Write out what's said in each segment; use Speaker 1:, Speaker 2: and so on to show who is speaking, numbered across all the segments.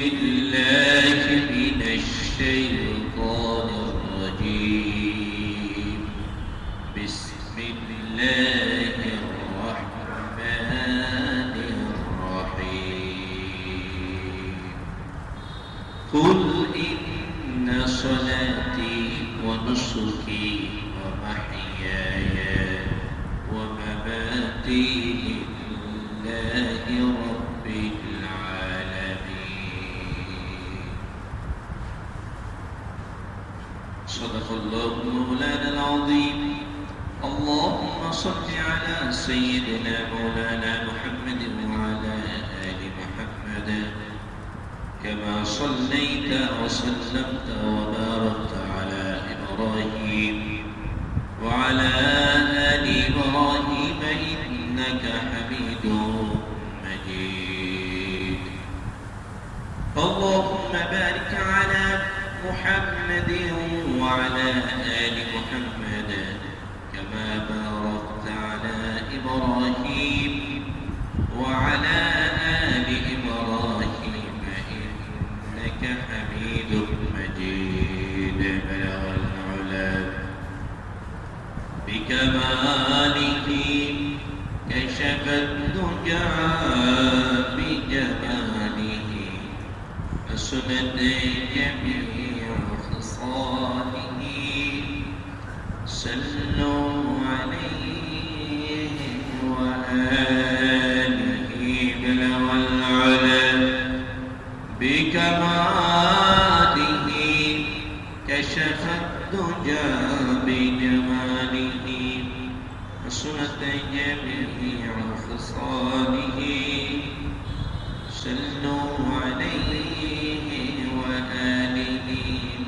Speaker 1: بالله من الشيطان الرجيم بسم الله الرحمن الرحيم قل إن صلاتي ونسكي ومحياي ومماتي لله رب العالمين صدق الله مولانا العظيم اللهم صل على سيدنا مولانا محمد وعلى آل محمد كما صليت وسلمت وباركت على إبراهيم وعلى آل إبراهيم إنك حميد مجيد اللهم بارك على محمد وعلى آل محمد كما باركت على إبراهيم وعلى آل إبراهيم إنك حميد مجيد بلغ العلا بكماله كشف الدجى بجماله حسنت جميع خصاله صلوا عليه وآله بلغ العلا بكماله كشف الدجى بجماله حسنت جميع خصاله صلوا عليه وآله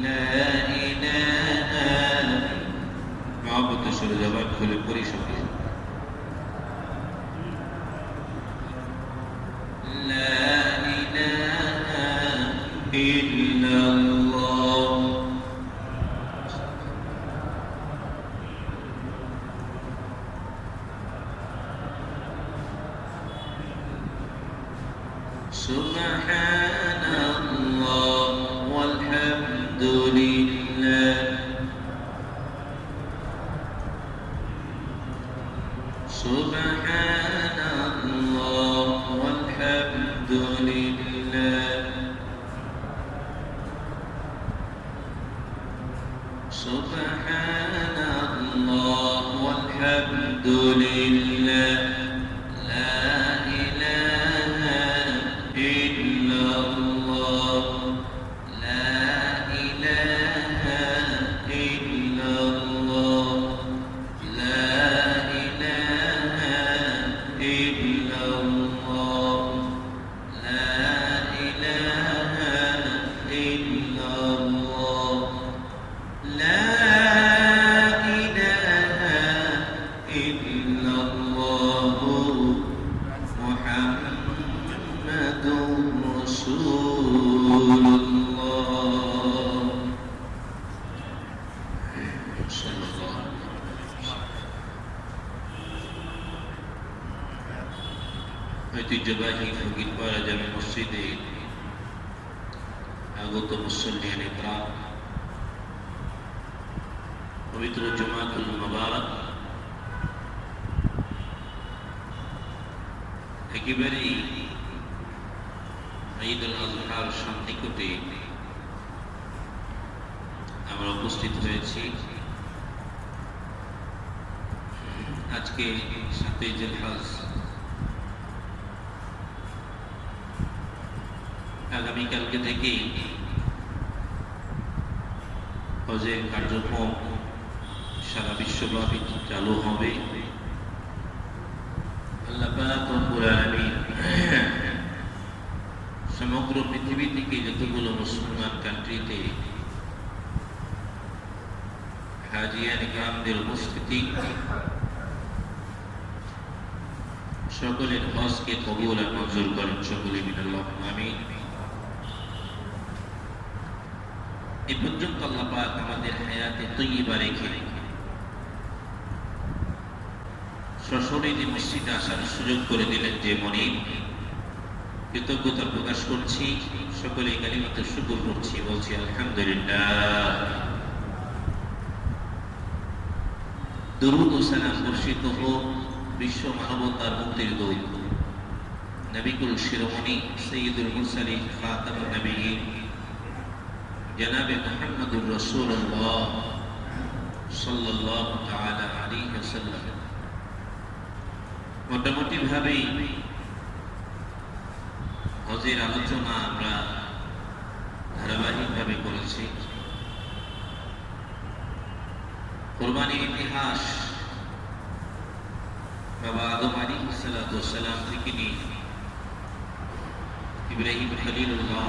Speaker 1: لا إله محبت شر جواب খুলে পড়ি সবাই لا إله إلا الله سبحان الله والحمد لله سبحان الله والحمد لله سبحان الله والحمد لله لا إله إلا الله لا إله إلا الله لا إله إلا الله لا إله إلا الله لا إله إلا الله محمد رسول الله صلى الله عليه وسلم ঐতিহ্যবাহী ফকিরপাড়া জামে মসজিদে আগত মুসল্লিয়ান ইকরাম পবিত্র জুমাতুল মুবারক একেবারেই ঈদ উল আজহার সন্নিকটে আমরা উপস্থিত হয়েছি। আজকে 7 জিলহজ, আগামীকালকে থেকে হজের কার্যক্রম সারা বিশ্বব্যাপী চালু হবে। আল্লাহ পাক রব্বুল আলামিন সমগ্র পৃথিবী থেকে যতগুলো মুসলমান কান্ট্রিতে হাজিয়ান ইকরামদের উপস্থিতি সকলের হজকে কবুল আর মঞ্জুর করেন সকলে মিনাল্লাহুম্মা আমিন। এ পর্যন্ত আল্লাহ পাক আমাদের হায়াতে তৈয়বা রেখে সশরীরে মসজিদে আসার সুযোগ করে দিলেন যে মনিব, কৃতজ্ঞতা প্রকাশ করছি, সকলে কালিমাতে শুকর করছি, বলছি আলহামদুলিল্লাহ। দরুদ ও সালাম বর্ষিত হোক বিশ্ব মানবতার মুক্তির দূত নবিকুল শিরোমণি সৈয়দুল মুরসালিন খাতামুন নবিয়্যিন জনাবে মুহাম্মদুর রাসূলুল্লাহ সাল্লাল্লাহু তাআলা আলাইহি ওয়াসাল্লাম। মোটামুটি ভাবেই হজের আলোচনা আমরা ধারাবাহিকভাবে করেছি। কুরবানির ইতিহাস বাবা আদম আলাইহিস সালাম থেকে নিয়ে ইব্রাহিম খলিলুল্লাহ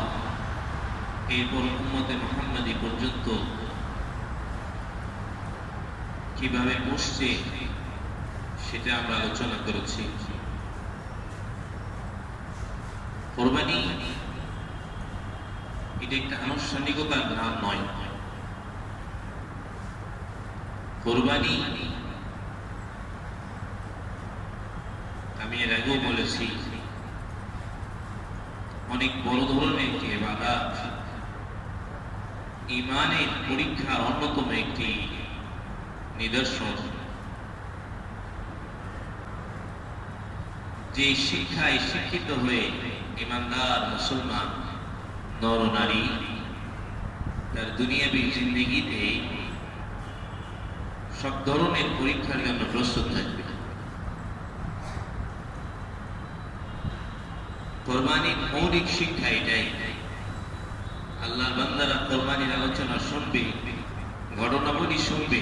Speaker 1: এরপর উম্মতে মুহাম্মাদি পর্যন্ত কিভাবে বসছে সেটা আমরা আলোচনা করেছি। কোরবানি এটা একটা আনুষ্ঠানিকতার নাম নয়। কোরবানি আমি এর আগেও বলেছি অনেক বড় ধরনের একটি ইবাদত, ঈমানের পরীক্ষার অন্যতম একটি নিদর্শন। যে শিক্ষায় শিক্ষিত হয়ে ঈমানদার মুসলমান নর নারী তার দুনিয়াবী জিন্দেগিতে সব ধরনের পরীক্ষার জন্য প্রস্তুত থাকবে। কোরবানির মৌলিক শিক্ষা এটাই। আল্লাহর বান্দারা কোরবানির আলোচনা শুনবে, ঘটনাবলী শুনবে।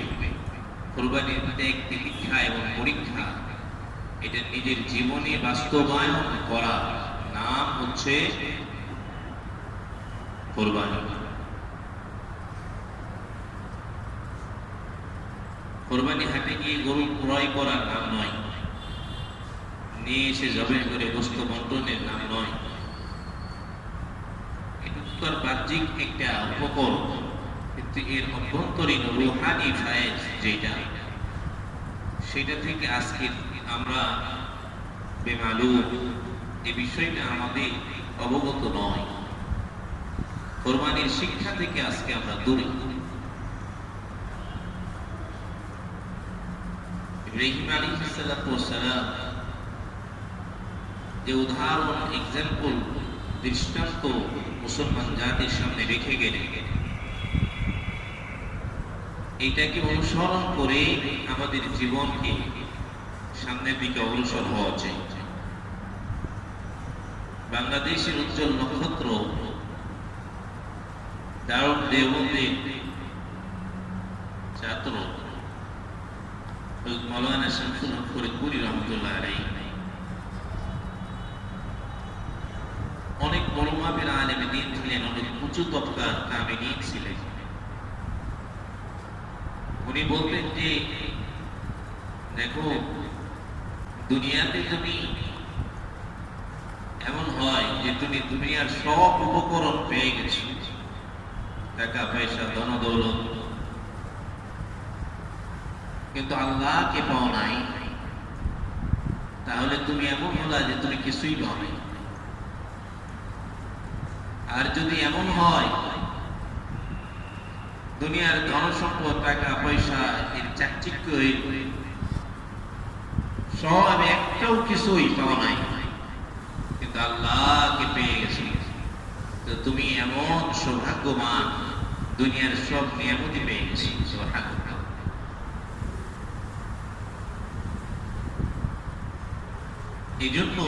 Speaker 1: কোরবানির ত্যাগ, তিতিক্ষা এবং পরীক্ষা এটা নিজের জীবনে বাস্তবায়ন করা নাম হচ্ছে কোরবানি। কোরবানি হাটে গিয়ে গরু ক্রয় করার নাম নয়, নিয়ে এসে জবাই করে গোশত বন্টনের নাম নয়। এটা তার বাহ্যিক একটা উপকরণ, কিন্তু এর অভ্যন্তরীণ রূহানি ফায়েজ যেটা, সেটা থেকে আজকে আমরা বেমালুম, এই বিষয়টা আমাদের অবগত নয়। কোরবানির শিক্ষা থেকে আজকে আমরা দূরে। ইব্রাহিম আলাইহিস সালাম যে উদাহরণ, এক্সাম্পল, দৃষ্টান্ত মুসলমান জাতির সামনে রেখে গেলেন, এইটাকে অনুসরণ করে আমাদের জীবনকে সামনের দিকে অগ্রসর হওয়া উচিত। বাংলাদেশের উজ্জ্বল নক্ষত্র দারুল দেওবন্দের ছাত্র মাওলানা শামসুল হক ফরিদপুরি রহমতুল্লাহ আলাইহি অনেক বড় মাপের আলেম দ্বীন ছিলেন, অনেক উঁচু তবকার কামিনী ছিলেন। উনি বলতেন যে দেখো, দুনিয়াতে তুমি এমন হয় যে তুমি দুনিয়ার সব উপকরণ পেয়ে গেছো, টাকা পয়সা ধন দৌলত, কিন্তু আল্লাহকে পাও নাই, তাহলে তুমি এমন হলা যে তুমি কিছুই পাও নাই। আর যদি এমন হয় দুনিয়ার ধন সম্পদ, টাকা পয়সা, এর চাকচিক্য সব একটাও কিছুই পাওয়া নাই, কিন্তু আল্লাহকে পেয়ে গেছি, তো তুমি এমন সৌভাগ্যবান, দুনিয়ার সব নিয়ামতই পেয়ে গেছি। এই জন্য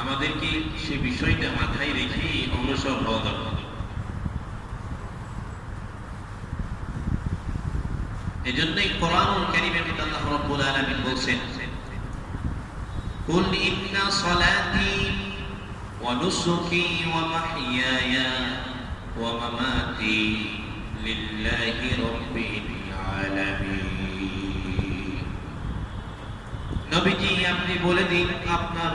Speaker 1: আমাদেরকে সে বিষয়টা মাথায় রেখে অগ্রসর হওয়া দরকার। এজন্যই কোরআনুল কারীমের মধ্যে আল্লাহ রাব্বুল আলামিন বলছেন, কুল ইন্না সলাতি ওয়া নুসুকি ওয়া মাহইয়ায়া ওয়া মামাতি লিল্লাহি রাব্বিল আলামিন। নবীজি আপনি বলে দিন, আপনার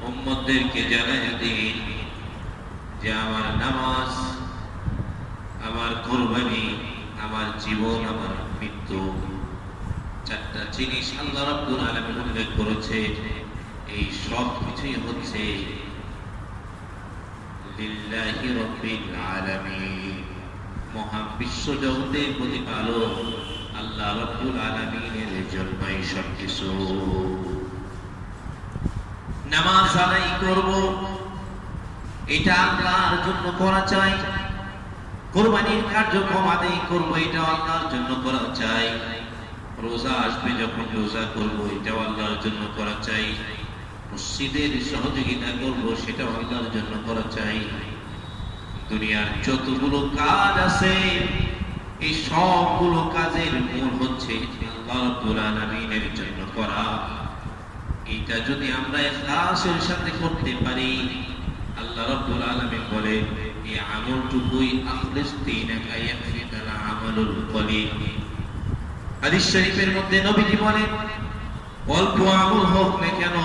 Speaker 1: উম্মতদেরকে জানায় দিন যে আমার নামাজ, আমার কুরবানি, আমার জীবন, আমার মৃত্যু, চারটা জিনিস আল্লাহ রাব্বুল আলামিন উল্লেখ করেছে। এই সব সবকিছুই হচ্ছে লিল্লাহি রাব্বিল আলামিন, মহান বিশ্ব জগতের প্রতিপালক আল্লাহ রাব্বুল আলামিনের জন্যই সবকিছু। নামাজ আদায় করব, এটা আল্লাহর জন্য করা চাই। কুরবানির কার্যক্রম আদায় করব, এটা আল্লাহর জন্য করা চাই। রোজা আসবে যখন রোজা করব, এটা আল্লাহর জন্য করা চাই। মসজিদের সহযোগিতা করব, সেটা আল্লাহর জন্য করা চাই। দুনিয়ার যতগুলো কাজ আছে, এই সবগুলো কাজের মূল হচ্ছে আল্লাহ রাব্বুল আলামিনের জন্য করা। এটা যদি আমরা ইখলাসের সাথে করতে পারি, আল্লাহ রাব্বুল আলামিন বলেন এই আমলটুকুই আখলিস দীনাকা ইয়াকফিকাল আমালুল কলিল। হাদিস শরীফের মধ্যে নবীজি বলেন অল্প আমল হোক না কেন,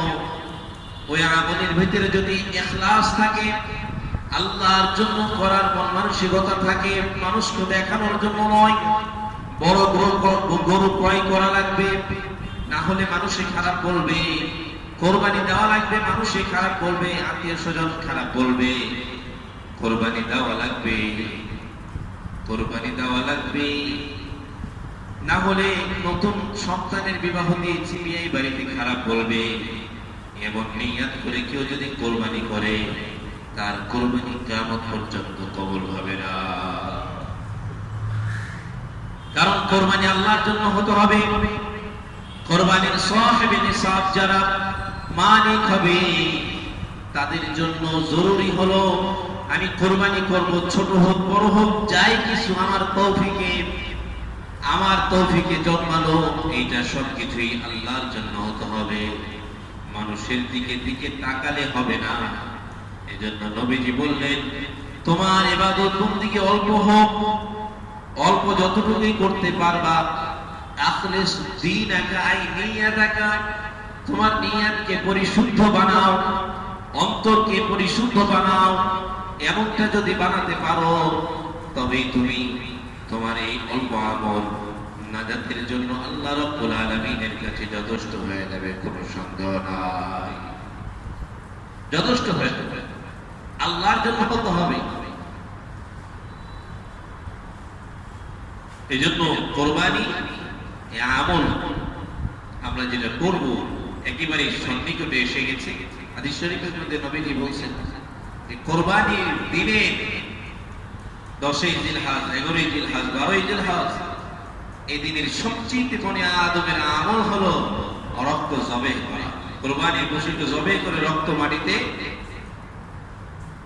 Speaker 1: ওই আমলের ভিতরে যদি ইখলাস থাকে, আল্লাহর জন্য করার মন মানসিকতা থাকে, মানুষকে দেখানোর জন্য নয়। বড় গরু ক্রয় করা লাগবে, না হলে মানুষে খারাপ বলবে। কোরবানি দেওয়া লাগবে, মানুষে খারাপ বলবে, আত্মীয় স্বজন খারাপ বলবে। কোরবানি দেওয়া লাগবে, কোরবানি দেওয়া লাগবে, না হলে নতুন সন্তানের বিবাহ দিয়েছি এই বাড়িতে খারাপ বলবে। এমন নিয়ত করে কেউ যদি কোরবানি করে, তার কোরবানি কিয়ামত পর্যন্ত কবুল হবে না। কারণ কোরবানি আল্লাহর জন্য হতে হবে। কোরবানির সাহেবে নিসাব যারা মালিক হবে, তাদের জন্য জরুরি হলো আমি কোরবানি করব, ছোট হোক বড় হোক যাই কিছু আমার তৌফিকে জন্মালো, এইটা সবকিছুই আল্লাহর জন্য হতে হবে। মানুষের দিকে তাকালে হবে না। এজন্য নবীজি বললেন তোমার ইবাদত বন্দেগী অল্প হোক, অল্প যতটুকুই করতে পারবা, আখলিস দীনাকা আই নিয়াতাকা, তোমার নিয়তকে পরিশুদ্ধ বানাও, অন্তরকে পরিশুদ্ধ বানাও। এমনটা যদি বানাতে পারো, তবে তুমি তোমার এই অল্প আমল নাজাতের জন্য আল্লাহ রাব্বুল আলামিনের কাছে যথেষ্ট হয়ে যাবে, কোনো সন্দেহ নাই, যথেষ্ট হয়ে যাবে। আল্লাহর জন্য হতে হবে। এই জন্য কোরবানি আমল আমরা যেটা করব একেবারে সন্নিকটে এসে গেছে। হাদিস শরীফের মধ্যে নবীজি বলছেন যে কোরবানির দিনে 10ই জিলহজ, 11ই জিলহজ, 12ই জিলহজ, এই দিনের সবচেয়ে বড় আদবের আমল হলো রক্ত জবেহ করা। কোরবানির পশুকে জবেহ করে রক্ত মাটিতে,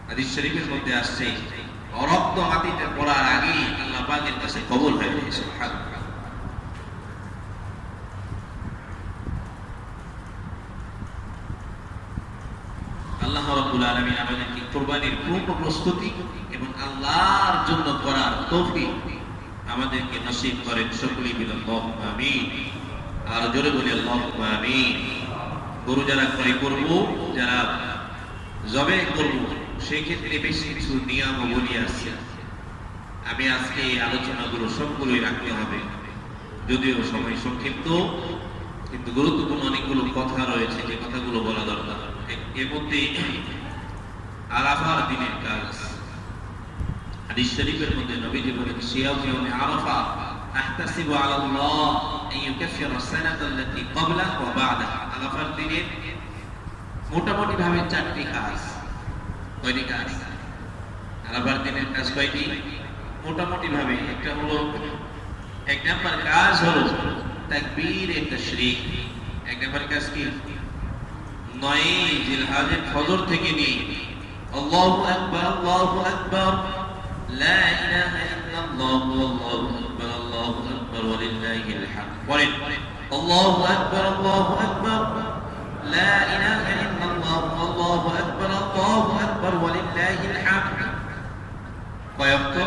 Speaker 1: হাদিস শরীফের মধ্যে আসছে রক্ত মাটিতে পড়ার আগেই আল্লাহ পাকের কাছে কবুল হয়ে যায়। সুবহানাল্লাহ। আল্লাহ রাব্বুল আলামিন আমাদেরকে কোরবানির পূর্ণ প্রস্তুতি এবং আল্লাহর জন্য করার তৌফিক আমাদেরকে নসিব করেন। সকলেই বলি আল্লাহুম্মা আমিন। আর জোরে বলি আল্লাহুম্মা আমিন। গরু যারা ক্রয় করব, যারা জবেহ করব, সেই ক্ষেত্রে বেশ কিছু নিয়মাবলী আছে। আমি আজকে আলোচনাগুলো সবগুলোই রাখতে হবে, যদিও সময় সংক্ষিপ্ত, কিন্তু গুরুত্বপূর্ণ অনেকগুলো কথা রয়েছে যে কথাগুলো বলা দরকার। এর মধ্যে আরাফার দিনের কাজ। হাদিস শরীফের মধ্যে নবীজি বলেন সিয়াম ইয়াউমে আরাফা আহতাসিবু আলা আল্লাহ আন ইউকাফিরা আস-সানাতা আল্লাতী ক্বাবলাহা ওয়া বা'দাহা। আরাফার দিনে মোটামুটি ভাবে 4টি কাজ। কয়টি কাজ? আরাফার দিনের কাজ কয়টি? মোটামুটি ভাবে একটা হলো, এক নাম্বার কাজ হলো তাকবীর এ তাশরীক। এক নাম্বার কাজ কি? 9ই জিলহজের ফজর থেকে নিয়ে আল্লাহু আকবার, আল্লাহু আকবার, লা ইলাহা ইল্লাল্লাহ, আল্লাহু আকবার, আল্লাহু আকবার ওয়া লিল্লাহিল হামদ। পড়েন আল্লাহু আকবার, আল্লাহু আকবার, লা ইলাহা ইল্লাল্লাহ, আল্লাহু আকবার, আল্লাহু আকবার ওয়া লিল্লাহিল হামদ। কয় ওয়াক্ত?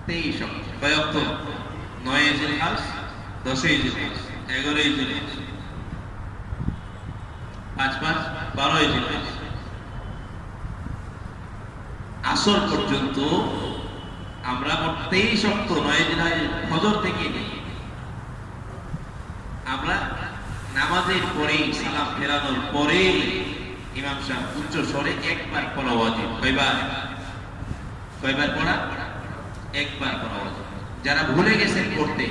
Speaker 1: 23 ওয়াক্ত। কয় ওয়াক্ত? 9ই জিলহজ, 10ই জিলহজ, 11ই জিলহজ, 5 12ই জিলহজ। আসর পর্যন্ত আমরা মোট 23 ওয়াক্ত 9 জিলহজের ফজর থেকে নিয়ে আমরা নামাজের পরে, সালাম ফেরানোর পরে ইমাম সাহেব উচ্চ স্বরে একবার পড়া ওয়াজিব। কয়বার? কয়বার পড়া? একবার পড়া ওয়াজিব। যারা ভুলে গেছেন পড়তে,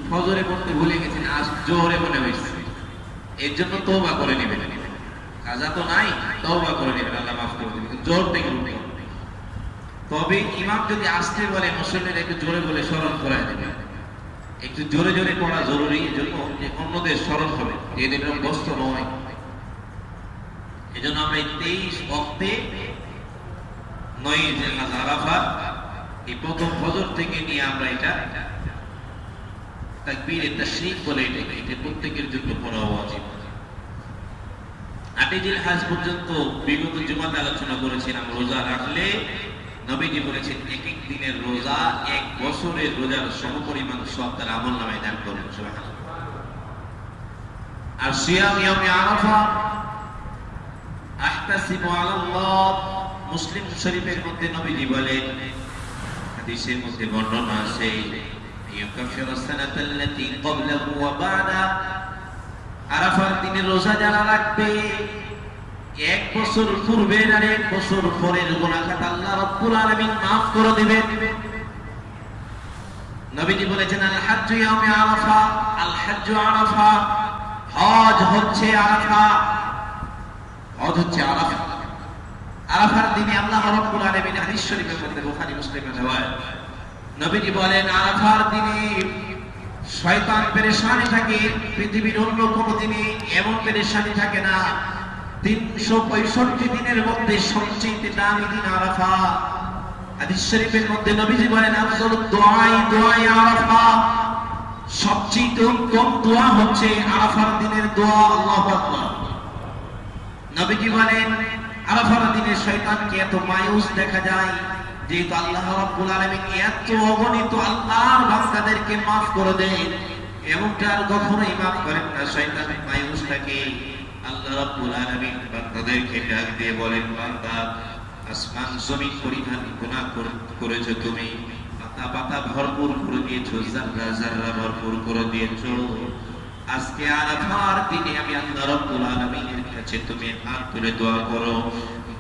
Speaker 1: ফজরে পড়তে ভুলে গেছেন, আজ জোহরে মনে হয়েছে, এর জন্য তওবা করে নেবেন। কাজা তো নাই, তওবা করে নেবেন, আল্লাহ মাফ করে দেবেন। জোর থেকে উঠে, তবে ইমাম যদি আসতে বলে মুসল্লিরা একটু জোরে বলে স্মরণ করায় দেবে। একটু জোরে জোরে পড়া জরুরি, এজন্য যে অন্যদের স্মরণ হবে, এদের অভ্যস্ত নয়। এজন্য আমরা 23 ওয়াক্তে 9 জিলহজ আরাফাত, এই প্রথম ফজর থেকে নিয়ে আমরা এটা তাকবীরে তাশরীক বলে এটা প্রত্যেকের জন্য পড়া ওয়াজিব। 8 জিলহজ পর্যন্ত বিগত জুমাতে আলোচনা করেছিলাম, রোজা রাখলে নবীজি বলেছেন এক এক দিনের রোজা 1 বছরের রোজার সমপরিমাণ সওয়াব তার আমলনামায় দান করবেন। সুবহানাল্লাহ। আর সিয়াম ইয়াউমে আরাফা আহতাসিবু আলাল্লাহ, মুসলিম শরীফের মধ্যে নবীজি বলেন, হাদিসের মধ্যে বর্ণনা আছে, ইউকাফিরু সানাতাল্লাতী ক্বাবলাহু ওয়া বা'দা, আরাফার দিনে রোজা যারা রাখবে 1 বছর পূর্বের আর 1 বছর পরের গুনাহ খাতা আল্লাহ রাব্বুল আলামিন maaf করে দিবেন। নবীজি বলেছেন, আল হাজ্জু ইয়াউমে আরাফা, আল হাজ্জু আরাফা, হজ হচ্ছে আরাফা, হজ হচ্ছে আরাফা। আরাফার দিনে আল্লাহ রাব্বুল আলামিন, হাদিস শরীফের মধ্যে বুখারী মুসলিমের riwayat, নবীজি বলেন আরাফার দিনে শয়তান পেরেশানি থাকে, পৃথিবীর অন্য কোন দিনে এমন পেরেশানি থাকে না। 365 দিনের মধ্যে সবচেয়ে দামি দিন আরাফা। হাদিস শরীফের মধ্যে নবীজি বলেন, আফজালুদ দুআই আরাফা, সবচেয়ে উত্তম দোয়া হচ্ছে আরাফার দিনের দোয়া। আল্লাহু আকবার। নবীজি বলেন আরাফার দিনে শয়তানকে এত মায়ুস দেখা যায়, যেহেতু আল্লাহ রাব্বুল আলামিন এত অগণিত আল্লাহর বান্দাদেরকে maaf করে দেন, এমনটা আর কখনোই maaf করেন না। শয়তান মায়ুস থাকে, আল্লাহ রাব্বুল আলামিন বান্দাদেরকে ডাক দিয়ে বলেন, বান্দা আসমান জমিন পরিমাণ গুনাহ করেছো তুমি, পাতা পাতা ভরপুর করে দিয়েছো, জাররা জাররা ভরপুর করে দিয়েছো। আজকে আরাফার দিনে আমি আল্লাহ রাব্বুল আলামিনের কাছে তুমি হাত তুলে দোয়া করো।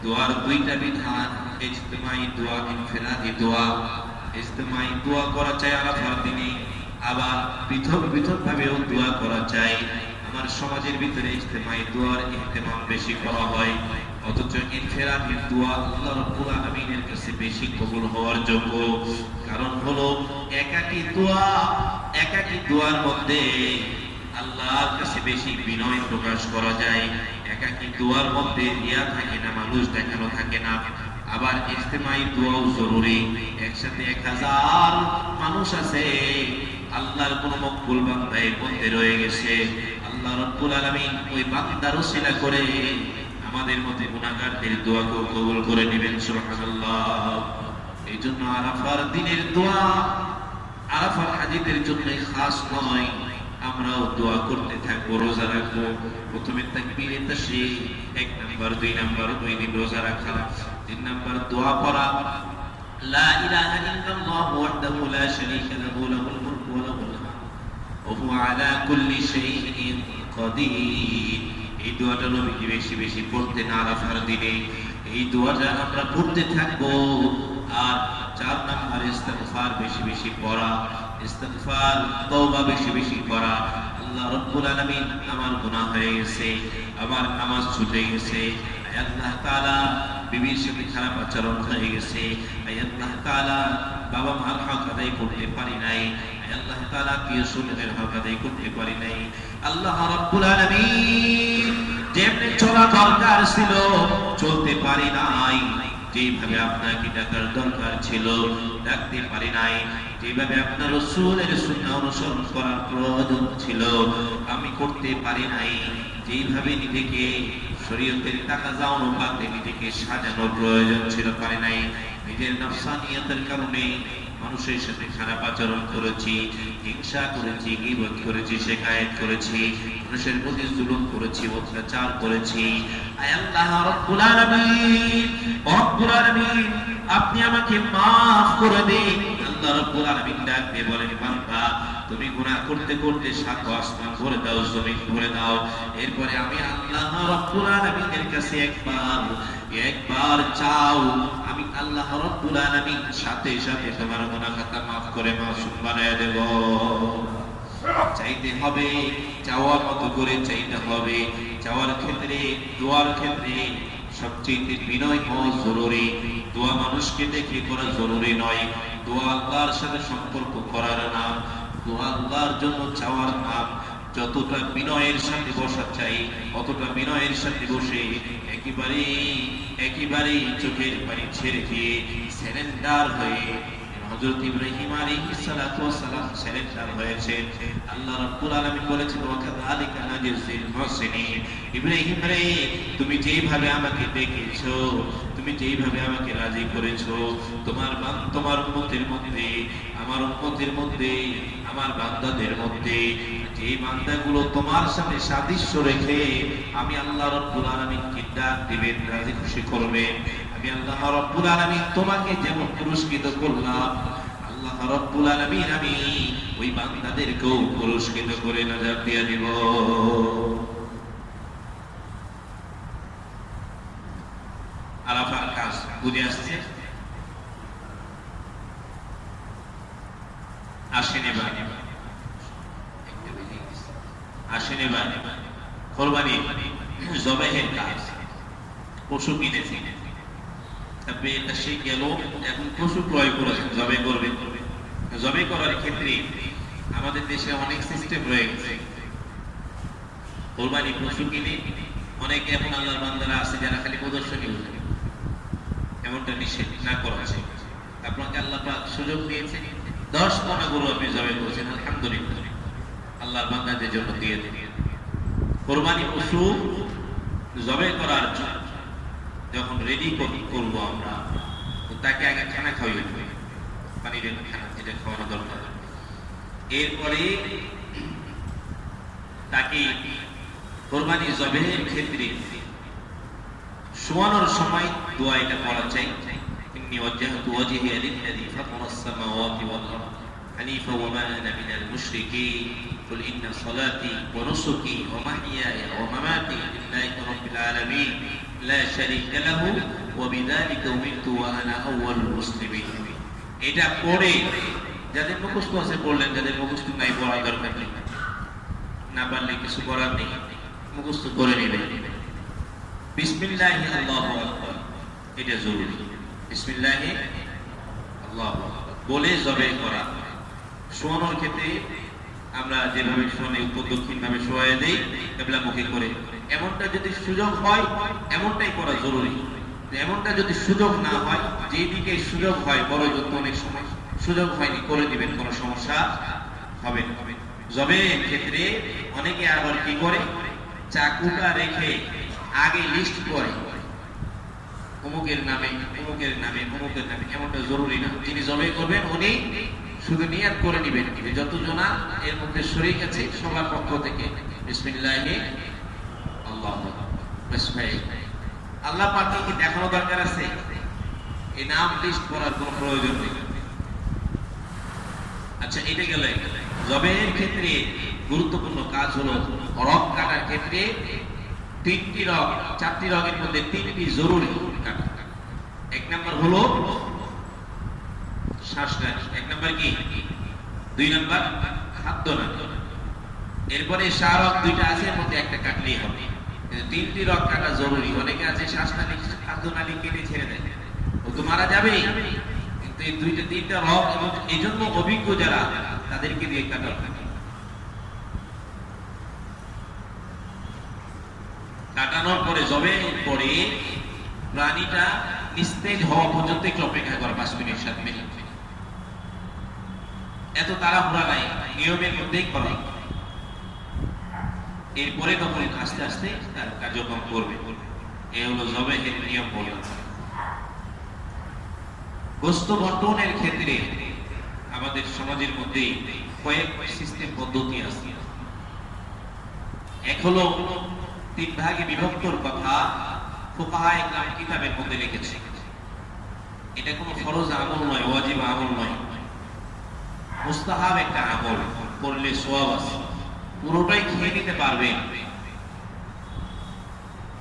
Speaker 1: দোয়ার 2টা বিধান, ইজতিমাই দোয়া, ইনফিরাদি দোয়া। ইজতিমাই দোয়া করা চাই আরাফার দিনে, আবার পৃথক পৃথক ভাবেও দোয়া করা চাই। আমার সমাজের ভিতরে ইজতিমাই দোয়ার ইহতিমাম বেশি করা হয়, অথচ ইনফিরাদি দোয়া আল্লাহ রাব্বুল আলামিনের কাছে বেশি কবুল হওয়ার যোগ্য। কারণ হলো একাকী দোয়ার মধ্যে আল্লাহর কাছে বেশি বিনয় প্রকাশ করা যায়। একাকী দোয়ার মধ্যে রিয়া থাকে না, মানুষ দেখানো থাকে না। আবার ইজতিমাই দোয়াও জরুরি। একসাথে 1000 মানুষ আছে, আল্লাহর কোন মকবুল বান্দা এর মধ্যে রয়ে গেছে, আল্লাহ রাব্বুল আলামিন ওই বান্দার ওসিলা করে আমাদের মধ্যে গুনাহগারদের দোয়াকে কবুল করে নেবেন। সুবহানাল্লাহ। এইজন্য আরাফার দিনের দোয়া আরাফার হাজীদের জন্য খাস নয়, আমরাও দোয়া করতে থাকবো, রোজা রাখবো। প্রথমে তাকবীরে তাশরীক 1 নাম্বার, 2 নাম্বার, 2 দিন রোজা রাখা, 3 নাম্বার দোয়া পড়া, লা ইলাহা ইল্লাল্লাহ ওয়াহদাহু লা শারীকা লাহু লাহুল মুলকু ওয়া লাহুল হামদ ওয়া হুয়া আলা কুল্লি শাইইন কাদির। এই দোয়াটা নবীজি বেশি বেশি পড়তেন আরাফার দিনে। এই দোয়াটা আমরা পড়তে থাকবো। আর 4 নাম্বার ইস্তিগফার বেশি বেশি পড়া, ইস্তিগফার তওবা বেশি বেশি করা। আল্লাহ রাব্বুল আলামিন, আমার গুনাহ হয়ে গেছে, আমার নামাজ ছুটে গেছে, আয় আল্লাহ তাআলা বিবির সাথে খারাপ আচরণ হয়ে গেছে, আয় আল্লাহ তাআলা বাবা মার হক আদায় করতে পারি নাই, আয় আল্লাহ তাআলা কি রাসূলের হক আদায় করতে পারি নাই। আল্লাহ রাব্বুল আলামিন যেমনি চলা দরকার ছিল চলতে পারি নাই, যেভাবে আপনাকে ডাকার দরকার ছিল ডাকতে পারি নাই, যেভাবে আপনার রাসূলের সুন্নাহ অনুসরণ করার প্রয়োজন ছিল আমি করতে পারি নাই, যেভাবে নিজেকে শরীয়তের তাকাজা অনুপাতে নিজেকে সাজানোর প্রয়োজন ছিল পারি নাই। নিজের নফসানিয়তের কারণে মানুষের সাথে খারাপ আচরণ করেছি, হিংসা করেছি, গীবত করেছি, শিকায়েত করেছি, মানুষের প্রতি জুলুম করেছি, অত্যাচার করেছি। আয় আল্লাহ রাব্বুল আলামিন, আপনি আমাকে maaf করে দিন। আল্লাহ রাব্বুল আলামিন ডাক দিয়ে বলেন, বান্দা তুমি গুনাহ করতে করতে সাত আসমান ভরে দাও, জমিন ভরে দাও, এরপরে আমি আল্লাহ রাব্বুল আলামিনের কাছে একবার চাও, আমি আল্লাহ রাব্বুল আলামিন সাথে সাথে তোমার গুনাহ খাতা maaf করে মাসুম বানায় দেব। চাইতে হবে, চাওয়ার মতো করে চাইতে হবে। চাওয়ার ক্ষেত্রে, দোয়ার ক্ষেত্রে সবচেয়ে বিনয় হওয়া জরুরি। দোয়া মানুষকে দেখে করা জরুরি নয়। দোয়া আল্লাহর সাথে সম্পর্ক করার নাম, দোয়া আল্লাহর জন্য চাওয়ার নাম। যতটা বিনয়ের সাথে বসা চাই, অতটা বিনয়ের সাথে বসে একেবারে চোখের পানি ছেড়ে দিয়ে সারেন্ডার হয়ে হযরত ইব্রাহিম আলাইহিস সালাতু ওয়াস সালাম সারেন্ডার হয়েছে। আল্লাহ রাব্বুল আলামিন বলেছেন, ওয়া কাযালিকা নাজিল মুহসিনিন। ইব্রাহিম রে, তুমি যেইভাবে আমাকে ডেকেছো, তুমি যেইভাবে আমাকে রাজি করেছো, তোমার উম্মতের মধ্যে, আমার উম্মতের মধ্যে, আমার বান্দাদের মধ্যে যে বান্দাগুলো তোমার সাথে সাদৃশ্য রেখে আমি আল্লাহ রাব্বুল আলামিনকে ডাক দিবেন, রাজি খুশি করবেন, আমি আল্লাহ রাব্বুল আলামিন তোমাকে যেমন পুরস্কৃত করলাম, আল্লাহ রাব্বুল আলামিন আমি ওই বান্দাদেরকেও পুরস্কৃত করে নাজাত দিয়ে দিব। আরাফার কাজ বুঝে আসছে? আসেন এবার কোরবানি জবাইয়ের কাজ। পশু কিনেছে, তবে এটা সে গেল, এখন পশু ক্রয় করেছেন, জবাই করবে। জবাই করার ক্ষেত্রে আমাদের দেশে অনেক সিস্টেম রয়ে গেছে। কোরবানি পশু কিনে অনেকে এখন আল্লাহর বান্দারা আছে যারা খালি প্রদর্শনী বুঝে, এমনটা নিষেধ না করা আছে। আপনাকে আল্লাহ পাক সুযোগ দিয়েছে, 10 মণা গরু আপনি জবাই করেছেন, আলহামদুলিল্লাহ, আল্লাহর বান্দাদের জন্য দিয়ে দিন। কোরবানি পশু জবাই করার জন্য যখন রেডি করবো আমরা, তাকে আগে খানা খাওয়াই, পানির খানা, এটা খাওয়ানো দরকার। এরপরে তাকে কোরবানি জবাইয়ের ক্ষেত্রে শোয়ানোর সময় দোয়া এটা পড়া চাই, ইন্নী ওয়াজ্জাহতু ওয়াজহিয়া লিল্লাযী ফাতারাস সামাওয়াতি ওয়াল আরদ হানিফা ওয়া মা আনা মিনাল মুশরিকিন কুল ইন্না সলাতি ওয়া নুসুকি ওয়া মাহইয়ায়া ওয়া মামাতি লিল্লাহি রাব্বিল আলামিন লা শারীকা লাহু ওয়া বিযালিকা উমিরতু ওয়া আনা আউয়ালুল মুসলিমিন। এটা পড়ে যাদের মুখস্থ আছে পড়লেন, যাদের মুখস্থ নাই পড়ার দরকার নেই, না পারলে কিছু করার নেই, মুখস্থ করে নেবেন। বিসমিল্লাহি আল্লাহু আকবার, এটা জরুরি। বিসমিল্লাহি আল্লাহু আকবার বলে জবাই করা। শোয়ানোর ক্ষেত্রে আমরা যেভাবে শোনে উত্তর দক্ষিণ ভাবে শোয়া দেই কিবলামুখী করে, এমনটা যদি সুযোগ হয় এমনটাই করা জরুরি। এমনটা যদি সুযোগ না হয়, যেই দিকে সুযোগ হয়, বড় যত অনেক সময় সুযোগ হয়নি, করে দিবেন, কোনো সমস্যা হবে না। জবাইয়ের ক্ষেত্রে অনেকে আবার কি করে, চাকুটা রেখে আগে লিস্ট করে অমুকের নামে, অমুকের নামে, অমুকের নামে, এমনটা জরুরি না। যিনি জবাই করবেন উনি শুধু নিয়াত করে নেবেন, যতজনা এর মধ্যে শরীক আছে সবার পক্ষ থেকে বিসমিল্লাহি আল্লাহু আকবার। আল্লাহ পাককে কি দেখানো দরকার আছে? এই নাম লিস্ট করার কোনো প্রয়োজন নেই। আচ্ছা, এটা গেল। জবাইয়ের ক্ষেত্রে গুরুত্বপূর্ণ কাজ হলো রগ কাটার ক্ষেত্রে 3টি রগ, 4টি রগের মধ্যে 3টি জরুরি কাটা। 1 নাম্বার হলো শ্বাসনালী, 1 নাম্বার কি, 2 নাম্বার খাদ্যনালী। এরপরে রগ 2টা আছে, এর মধ্যে একটা কাটলেই হবে। 3টি রগ কাটা জরুরি। অনেকে আছে শ্বাসনালী খাদ্যনালী কেটে ছেড়ে দেয়, ও তো মারা যাবেই, কিন্তু এই 2টা-3টা রগ, এবং এই জন্য অভিজ্ঞ যারা তাদেরকে দিয়ে কাটা হয়। কাটানোর পরে জবাইয়ের পরে প্রাণীটা নিস্তেজ হওয়া পর্যন্ত একটু অপেক্ষা করা, 5 মিনিট 7 মিনিট। এত তাড়াহুড়া নাই, নিয়মের মধ্যেই করা। এরপরে তখন আস্তে আস্তে তার কার্যক্রম করবে। এই হলো জবাইয়ের নিয়ম বলা। গোশত বন্টনের ক্ষেত্রে আমাদের সমাজের মধ্যে কয়েক সিস্টেম পদ্ধতি আছে। এক হলো 3 ভাগে বিভক্তর কথা ফুকাহায়ে ইকরাম কিতাবের মধ্যে লিখেছে। এটা কোনো ফরজ আমল নয়, ওয়াজিব আমল নয়। মুস্তাহাব একটা আমল, করলে সওয়াব আছে। পুরোটাই খেয়ে নিতে পারবেন,